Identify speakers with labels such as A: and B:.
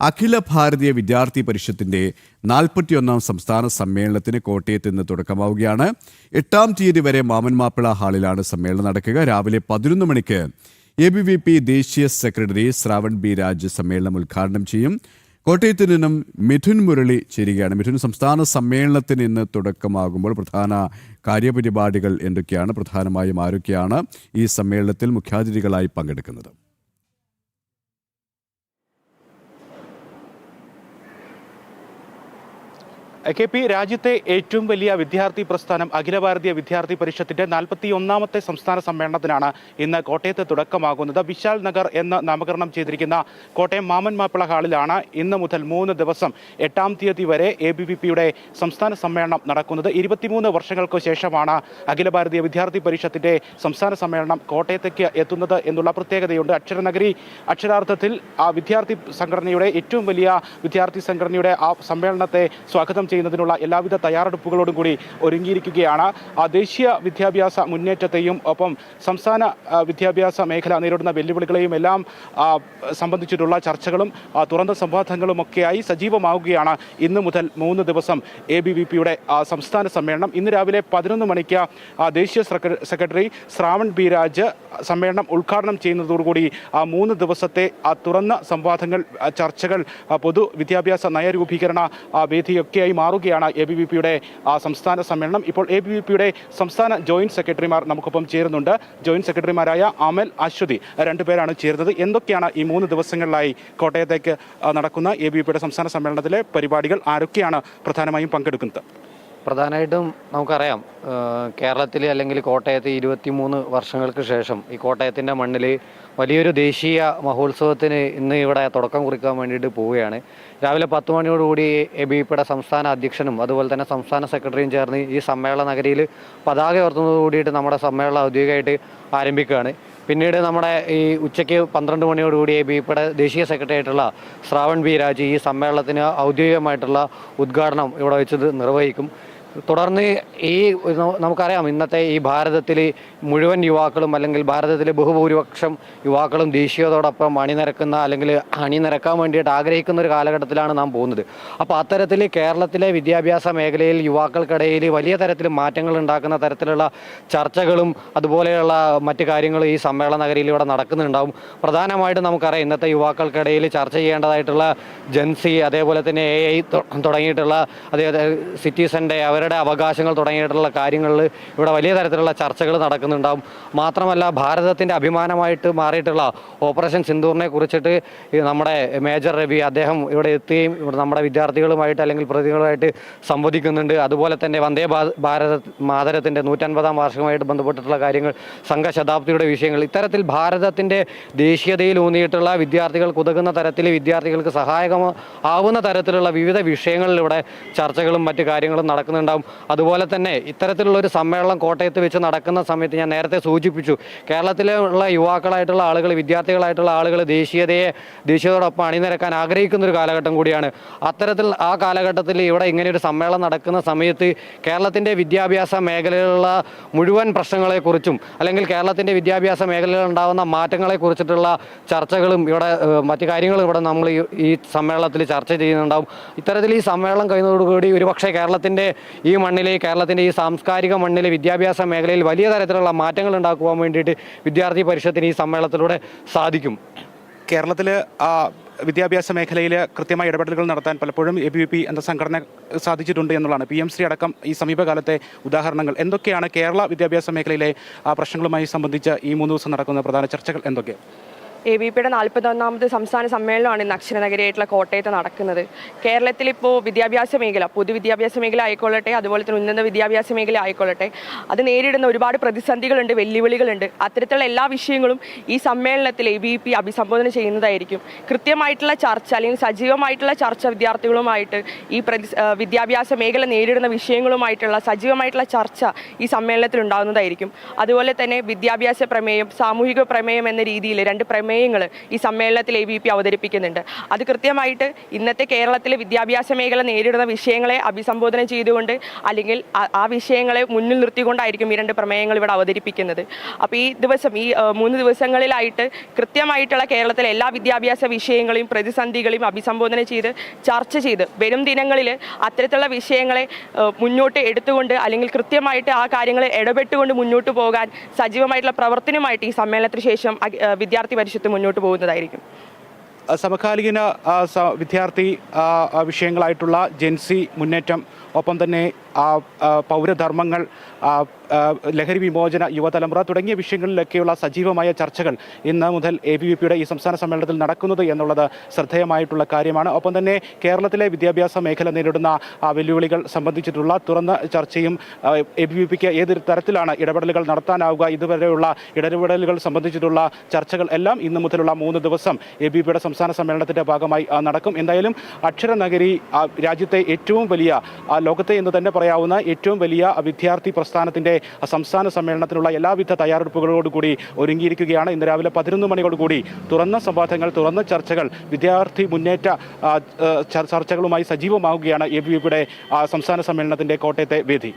A: അഖില ഭാരതീയ വിദ്യാർത്ഥി പരിഷത്തിന്റെ 41ാം സംസ്ഥാന സമ്മേളനത്തിന് കോട്ടയത്ത് ഇന്ന് തുടക്കമാവുകയാണ്. 8-ാം തീയതി വരെ മാമൻ മാപ്പിള ഹാളിലാണ് സമ്മേളനം നടക്കുക. രാവിലെ 11 മണിക്ക് ABVP ദേശീയ സെക്രട്ടറി ശ്രാവൺ ബി രാജ് സമ്മേളനം ഉദ്ഘാടനം ചെയ്യും. കോട്ടയത്ത് നിന്നും മിഥുൻ മുരളി ചേരുകയാണ്. മിഥുൻ, സംസ്ഥാന സമ്മേളനത്തിന് ഇന്ന് തുടക്കമാകുമ്പോൾ പ്രധാന കാര്യപരിപാടികൾ എന്തൊക്കെയാണ്? പ്രധാനമായും ആരൊക്കെയാണ് ഈ സമ്മേളനത്തിൽ മുഖ്യാതിഥികളായി പങ്കെടുക്കുന്നത്?
B: KP, രാജ്യത്തെ ഏറ്റവും വലിയ വിദ്യാർത്ഥി പ്രസ്ഥാനം അഖില ഭാരതീയ വിദ്യാർത്ഥി പരിഷത്തിന്റെ 41ാമത്തെ സംസ്ഥാന സമ്മേളനത്തിനാണ് ഇന്ന് കോട്ടയത്ത് തുടക്കമാകുന്നത്. വിശാൽ നഗർ എന്ന് നാമകരണം ചെയ്തിരിക്കുന്ന കോട്ടയം മാമൻ മാപ്പിള ഹാളിലാണ് ഇന്ന് മുതൽ 3 ദിവസം 8-ാം തീയതി വരെ ABVPയുടെ സംസ്ഥാന സമ്മേളനം നടക്കുന്നത്. 23 വർഷങ്ങൾക്ക് ശേഷമാണ് അഖില ഭാരതീയ വിദ്യാർത്ഥി പരിഷത്തിന്റെ സംസ്ഥാന സമ്മേളനം കോട്ടയത്തേക്ക് എത്തുന്നത് എന്നുള്ള പ്രത്യേകതയുണ്ട്. അക്ഷരനഗരി അക്ഷരാർത്ഥത്തിൽ ആ വിദ്യാർത്ഥി സംഘടനയുടെ ഏറ്റവും വലിയ വിദ്യാർത്ഥി സംഘടനയുടെ ആ സമ്മേളനത്തെ സ്വാഗതം ചെയ്യുന്നതിനുള്ള എല്ലാവിധ തയ്യാറെടുപ്പുകളോടും കൂടി ഒരുങ്ങിയിരിക്കുകയാണ്. ദേശീയ വിദ്യാഭ്യാസ മുന്നേറ്റത്തെയും ഒപ്പം സംസ്ഥാന വിദ്യാഭ്യാസ മേഖല നേരിടുന്ന വെല്ലുവിളികളെയും എല്ലാം സംബന്ധിച്ചിട്ടുള്ള ചർച്ചകളും തുറന്ന സംവാദങ്ങളുമൊക്കെയായി സജീവമാവുകയാണ് ഇന്ന് മുതൽ 3 ദിവസം ABVPയുടെ സംസ്ഥാന സമ്മേളനം. ഇന്ന് രാവിലെ 11 മണിക്ക് ദേശീയ സെക്രട്ടറി ശ്രാവൺ ബി രാജ് സമ്മേളനം ഉദ്ഘാടനം ചെയ്യുന്നതോടുകൂടി 3 ദിവസത്തെ തുറന്ന സംവാദങ്ങൾ, ചർച്ചകൾ, പൊതുവിദ്യാഭ്യാസ നയരൂപീകരണ വേദിയൊക്കെയായി മാറുകയാണ് ABVPയുടെ സംസ്ഥാന സമ്മേളനം. ഇപ്പോൾ ABVPയുടെ സംസ്ഥാന ജോയിന്റ് സെക്രട്ടറിമാർ നമുക്കൊപ്പം ചേരുന്നുണ്ട്. ജോയിന്റ് സെക്രട്ടറിമാരായ അമൽ, അശ്വതി, 2 പേരാണ് ചേരുന്നത്. എന്തൊക്കെയാണ് ഈ 3 ദിവസങ്ങളിലായി കോട്ടയത്തേക്ക് നടക്കുന്ന ABVPയുടെ സംസ്ഥാന സമ്മേളനത്തിലെ പരിപാടികൾ? ആരൊക്കെയാണ് പ്രധാനമായും പങ്കെടുക്കുന്നത്?
C: പ്രധാനമായിട്ടും നമുക്കറിയാം, കേരളത്തിൽ അല്ലെങ്കിൽ കോട്ടയത്ത് 23 വർഷങ്ങൾക്ക് ശേഷം ഈ കോട്ടയത്തിൻ്റെ മണ്ണിൽ വലിയൊരു ദേശീയ മഹോത്സവത്തിന് ഇന്ന് ഇവിടെ തുടക്കം കുറിക്കാൻ വേണ്ടിയിട്ട് പോവുകയാണ്. രാവിലെ 10 മണിയോടുകൂടി ABVPയുടെ സംസ്ഥാന അധ്യക്ഷനും അതുപോലെ തന്നെ സംസ്ഥാന സെക്രട്ടറിയും ചേർന്ന് ഈ സമ്മേളന നഗരിയിൽ പതാക ഉയർത്തുന്നതോട് കൂടിയിട്ട് നമ്മുടെ സമ്മേളനം ഔദ്യോഗികമായിട്ട് ആരംഭിക്കുകയാണ്. പിന്നീട് നമ്മുടെ ഈ ഉച്ചയ്ക്ക് 12 മണിയോടുകൂടി ABVPയുടെ ദേശീയ സെക്രട്ടറി ആയിട്ടുള്ള ശ്രാവൺ ബി രാജ് ഈ സമ്മേളനത്തിന് ഔദ്യോഗികമായിട്ടുള്ള ഉദ്ഘാടനം ഇവിടെ വെച്ച് നിർവഹിക്കും. തുടർന്ന് നമുക്കറിയാം, ഇന്നത്തെ ഈ ഭാരതത്തിൽ മുഴുവൻ യുവാക്കളും അല്ലെങ്കിൽ ഭാരതത്തിലെ ബഹുഭൂരിപക്ഷം യുവാക്കളും ദേശീയതയോടൊപ്പം അണിനിരക്കാൻ വേണ്ടിയിട്ട് ആഗ്രഹിക്കുന്ന ഒരു കാലഘട്ടത്തിലാണ് നാം പോകുന്നത്. അപ്പോൾ അത്തരത്തിൽ കേരളത്തിലെ വിദ്യാഭ്യാസ മേഖലയിൽ യുവാക്കൾക്കിടയിൽ വലിയ തരത്തിൽ മാറ്റങ്ങൾ ഉണ്ടാക്കുന്ന തരത്തിലുള്ള ചർച്ചകളും അതുപോലെയുള്ള മറ്റു കാര്യങ്ങളും ഈ സമ്മേളന നഗരിയിൽ ഇവിടെ നടക്കുന്നുണ്ടാവും. പ്രധാനമായിട്ടും നമുക്കറിയാം, ഇന്നത്തെ യുവാക്കൾക്കിടയിൽ ചർച്ച ചെയ്യേണ്ടതായിട്ടുള്ള ജൻസി, അതേപോലെ തന്നെ AI തുടങ്ങിയിട്ടുള്ള സിറ്റിസന്റെ അവരുടെ അവകാശങ്ങൾ തുടങ്ങിയിട്ടുള്ള കാര്യങ്ങളിൽ ഇവിടെ വലിയ തരത്തിലുള്ള ചർച്ചകൾ നടക്കുന്നുണ്ടാവും. മാത്രമല്ല, ഭാരതത്തിൻ്റെ അഭിമാനമായിട്ട് മാറിയിട്ടുള്ള ഓപ്പറേഷൻ സിന്ദൂറിനെ കുറിച്ചിട്ട് നമ്മുടെ മേജർ രവി അദ്ദേഹം ഇവിടെ എത്തുകയും ഇവിടെ നമ്മുടെ വിദ്യാർത്ഥികളുമായിട്ട് അല്ലെങ്കിൽ പ്രതികളുമായിട്ട് സംവദിക്കുന്നുണ്ട്. അതുപോലെ തന്നെ വന്ദേ ഭാരത് മാതരത്തിൻ്റെ 150ാം വാർഷികമായിട്ട് ബന്ധപ്പെട്ടിട്ടുള്ള കാര്യങ്ങൾ, സംഘശതാബ്ദിയുടെ വിഷയങ്ങൾ, ഇത്തരത്തിൽ ഭാരതത്തിൻ്റെ ദേശീയതയിൽ ഊന്നിയിട്ടുള്ള വിദ്യാർത്ഥികൾക്ക് ഉതകുന്ന തരത്തിൽ വിദ്യാർത്ഥികൾക്ക് സഹായകമാവുന്ന തരത്തിലുള്ള വിവിധ വിഷയങ്ങളിൽ ഇവിടെ ചർച്ചകളും മറ്റു കാര്യങ്ങളും നടക്കുന്നുണ്ടാവും. അതുപോലെ തന്നെ ഇത്തരത്തിലുള്ള ഒരു സമ്മേളനം കോട്ടയത്ത് വെച്ച് നടക്കുന്ന സമയത്ത് ഞാൻ നേരത്തെ സൂചിപ്പിച്ചു, കേരളത്തിലുള്ള യുവാക്കളായിട്ടുള്ള ആളുകൾ, വിദ്യാർത്ഥികളായിട്ടുള്ള ആളുകൾ ദേശീയതയോടൊപ്പം അണിനിരക്കാൻ ആഗ്രഹിക്കുന്ന ഒരു കാലഘട്ടം കൂടിയാണ്. അത്തരത്തിൽ ആ കാലഘട്ടത്തിൽ ഇവിടെ ഇങ്ങനെയൊരു സമ്മേളനം നടക്കുന്ന സമയത്ത് കേരളത്തിൻ്റെ വിദ്യാഭ്യാസ മേഖലയിലുള്ള മുഴുവൻ പ്രശ്നങ്ങളെക്കുറിച്ചും അല്ലെങ്കിൽ കേരളത്തിൻ്റെ വിദ്യാഭ്യാസ മേഖലയിൽ ഉണ്ടാകുന്ന മാറ്റങ്ങളെക്കുറിച്ചിട്ടുള്ള ചർച്ചകളും ഇവിടെ മറ്റു കാര്യങ്ങളും ഇവിടെ നമ്മൾ ഈ സമ്മേളനത്തിൽ ചർച്ച ചെയ്യുന്നുണ്ടാവും. ഇത്തരത്തിൽ ഈ സമ്മേളനം കഴിയുന്നതോടുകൂടി ഒരുപക്ഷെ കേരളത്തിൻ്റെ ഈ സാംസ്കാരിക മണ്ണിൽ വിദ്യാഭ്യാസ മേഖലയിൽ വലിയ തരത്തിലുള്ള മാറ്റങ്ങൾ ഉണ്ടാക്കുവാൻ വേണ്ടിയിട്ട് വിദ്യാർത്ഥി പരിഷത്തിന് ഈ സമ്മേളനത്തിലൂടെ സാധിക്കും.
B: കേരളത്തിൽ വിദ്യാഭ്യാസ മേഖലയിൽ കൃത്യമായ ഇടപെടലുകൾ നടത്താൻ പലപ്പോഴും ABVP എന്ന സംഘടന സാധിച്ചിട്ടുണ്ട് എന്നുള്ളതാണ് PM ശ്രീ അടക്കം ഈ സമീപകാലത്തെ ഉദാഹരണങ്ങൾ. എന്തൊക്കെയാണ് കേരള വിദ്യാഭ്യാസ മേഖലയിലെ പ്രശ്നങ്ങളുമായി സംബന്ധിച്ച് ഈ 3 ദിവസം നടക്കുന്ന പ്രധാന ചർച്ചകൾ എന്തൊക്കെയാണ്?
D: ABVPയുടെ 41ാമത് സംസ്ഥാന സമ്മേളനമാണ് ഇന്ന് അക്ഷരനഗരിയായിട്ടുള്ള കോട്ടയത്ത് നടക്കുന്നത്. കേരളത്തിലിപ്പോൾ വിദ്യാഭ്യാസ മേഖല, പൊതുവിദ്യാഭ്യാസ മേഖല ആയിക്കൊള്ളട്ടെ, അതുപോലെ തന്നെ ഉന്നത വിദ്യാഭ്യാസ മേഖല ആയിക്കൊള്ളട്ടെ, അത് നേരിടുന്ന ഒരുപാട് പ്രതിസന്ധികളുണ്ട്, വെല്ലുവിളികളുണ്ട്. അത്തരത്തിലുള്ള എല്ലാ വിഷയങ്ങളും ഈ സമ്മേളനത്തിൽ ABVP അഭിസംബോധന ചെയ്യുന്നതായിരിക്കും. കൃത്യമായിട്ടുള്ള ചർച്ച അല്ലെങ്കിൽ സജീവമായിട്ടുള്ള ചർച്ച വിദ്യാർത്ഥികളുമായിട്ട് ഈ വിദ്യാഭ്യാസ മേഖല നേരിടുന്ന വിഷയങ്ങളുമായിട്ടുള്ള സജീവമായിട്ടുള്ള ചർച്ച ഈ സമ്മേളനത്തിൽ ഉണ്ടാകുന്നതായിരിക്കും. അതുപോലെ തന്നെ വിദ്യാഭ്യാസ പ്രമേയം, സാമൂഹിക പ്രമേയം എന്ന രീതിയിൽ 2 പ്രമേയം പ്രമേയങ്ങൾ ഈ സമ്മേളനത്തിൽ ABVP അവതരിപ്പിക്കുന്നുണ്ട്. അത് കൃത്യമായിട്ട് ഇന്നത്തെ കേരളത്തിലെ വിദ്യാഭ്യാസ മേഖല നേരിടുന്ന വിഷയങ്ങളെ അഭിസംബോധന ചെയ്തുകൊണ്ട് അല്ലെങ്കിൽ ആ വിഷയങ്ങളെ മുന്നിൽ നിർത്തിക്കൊണ്ടായിരിക്കും ഈ 2 പ്രമേയങ്ങൾ ഇവിടെ അവതരിപ്പിക്കുന്നത്. അപ്പോൾ ഈ 3 ദിവസങ്ങളിലായിട്ട് കൃത്യമായിട്ടുള്ള കേരളത്തിലെ എല്ലാ വിദ്യാഭ്യാസ വിഷയങ്ങളെയും പ്രതിസന്ധികളെയും അഭിസംബോധന ചെയ്ത് ചർച്ച ചെയ്ത് വരും ദിനങ്ങളിൽ അത്തരത്തിലുള്ള വിഷയങ്ങളെ മുന്നോട്ട് എടുത്തുകൊണ്ട് അല്ലെങ്കിൽ കൃത്യമായിട്ട് ആ കാര്യങ്ങൾ ഇടപെട്ടുകൊണ്ട് മുന്നോട്ട് പോകാൻ സജീവമായിട്ടുള്ള പ്രവർത്തനമായിട്ട് ഈ സമ്മേളനത്തിന് ശേഷം വിദ്യാർത്ഥി പരിഷത്ത് മുന്നോട്ട് പോകുന്നതായിരിക്കും.
B: സമകാലീന വിദ്യാർത്ഥി വിഷയങ്ങളായിട്ടുള്ള ജെൻസി മുന്നേറ്റം, ഒപ്പം തന്നെ പൗരധർമ്മങ്ങൾ, ലഹരി വിമോചന, യുവതലമുറ തുടങ്ങിയ വിഷയങ്ങളിലൊക്കെയുള്ള സജീവമായ ചർച്ചകൾ ഇന്ന് മുതൽ ABVPയുടെ ഈ സംസ്ഥാന സമ്മേളനത്തിൽ നടക്കുന്നത് എന്നുള്ളത് ശ്രദ്ധേയമായിട്ടുള്ള കാര്യമാണ്. ഒപ്പം തന്നെ കേരളത്തിലെ വിദ്യാഭ്യാസ മേഖല നേരിടുന്ന വെല്ലുവിളികൾ സംബന്ധിച്ചിട്ടുള്ള തുറന്ന ചർച്ചയും ABVPക്ക് ഏത് തരത്തിലാണ് ഇടപെടലുകൾ നടത്താനാവുക, ഇതുവരെയുള്ള ഇടപെടലുകൾ സംബന്ധിച്ചിട്ടുള്ള ചർച്ചകൾ എല്ലാം ഇന്ന് മുതലുള്ള 3 ദിവസം ABVPയുടെ സംസ്ഥാന സമ്മേളനത്തിൻ്റെ ഭാഗമായി നടക്കും. എന്തായാലും അക്ഷരനഗരി രാജ്യത്തെ ഏറ്റവും വലിയ, ലോകത്തെ എന്ന് തന്നെ പറയാവുന്ന ഏറ്റവും വലിയ വിദ്യാർത്ഥി പ്രസ്ഥാനത്തിൻ്റെ സംസ്ഥാന സമ്മേളനത്തിനുള്ള എല്ലാവിധ തയ്യാറെടുപ്പുകളോടുകൂടി ഒരുങ്ങിയിരിക്കുകയാണ്. ഇന്ന് രാവിലെ 11 മണിയോടുകൂടി തുറന്ന സംവാദങ്ങൾ, തുറന്ന ചർച്ചകൾ, വിദ്യാർത്ഥി മുന്നേറ്റ ചർച്ചകളുമായി സജീവമാവുകയാണ് ABVPയുടെ സംസ്ഥാന സമ്മേളനത്തിൻ്റെ കോട്ടയത്തെ വേദി.